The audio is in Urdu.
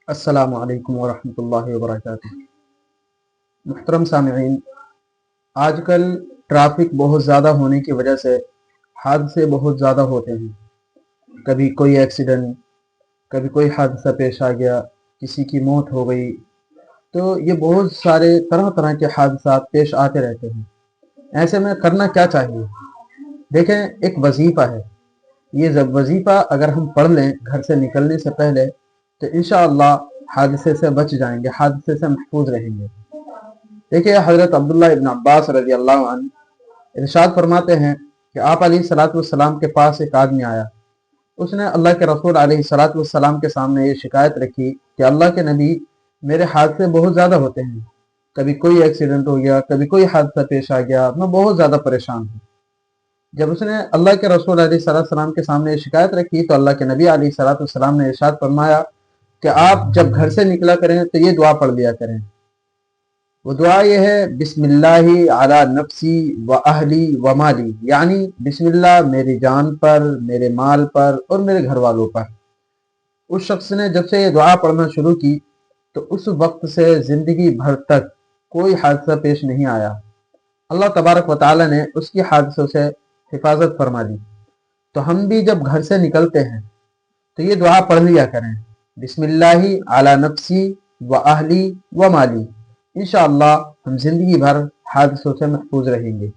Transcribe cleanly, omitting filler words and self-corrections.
السلام علیکم ورحمۃ اللہ وبرکاتہ۔ محترم سامعین، آج کل ٹرافک بہت زیادہ ہونے کی وجہ سے حادثے بہت زیادہ ہوتے ہیں۔ کبھی کوئی ایکسیڈنٹ، کبھی کوئی حادثہ پیش آ گیا، کسی کی موت ہو گئی، تو یہ بہت سارے طرح طرح کے حادثات پیش آتے رہتے ہیں۔ ایسے میں کرنا کیا چاہیے؟ دیکھیں، ایک وظیفہ ہے، یہ وظیفہ اگر ہم پڑھ لیں گھر سے نکلنے سے پہلے تو انشاءاللہ حادثے سے بچ جائیں گے، حادثے سے محفوظ رہیں گے۔ دیکھیے، حضرت عبداللہ ابن عباس رضی اللہ عنہ ارشاد فرماتے ہیں کہ آپ علیہ الصلاۃ والسلام کے پاس ایک آدمی آیا۔ اس نے اللہ کے رسول علیہ الصلاۃ والسلام کے سامنے یہ شکایت رکھی کہ اللہ کے نبی، میرے حادثے بہت زیادہ ہوتے ہیں، کبھی کوئی ایکسیڈنٹ ہو گیا، کبھی کوئی حادثہ پیش آ گیا، میں بہت زیادہ پریشان ہوں۔ جب اس نے اللہ کے رسول علیہ الصلاۃ والسلام کے سامنے یہ شکایت رکھی تو اللہ کے نبی علیہ الصلاۃ والسلام نے ارشاد فرمایا کہ آپ جب گھر سے نکلا کریں تو یہ دعا پڑھ لیا کریں۔ وہ دعا یہ ہے، بسم اللہ علی نفسی و اہلی و مالی، یعنی بسم اللہ میری جان پر، میرے مال پر اور میرے گھر والوں پر۔ اس شخص نے جب سے یہ دعا پڑھنا شروع کی تو اس وقت سے زندگی بھر تک کوئی حادثہ پیش نہیں آیا۔ اللہ تبارک و تعالی نے اس کی حادثوں سے حفاظت فرما دی۔ تو ہم بھی جب گھر سے نکلتے ہیں تو یہ دعا پڑھ لیا کریں، بسم اللہ علی نفسی و اہلی و مالی۔ انشاءاللہ ہم زندگی بھر حادثوں سے محفوظ رہیں گے۔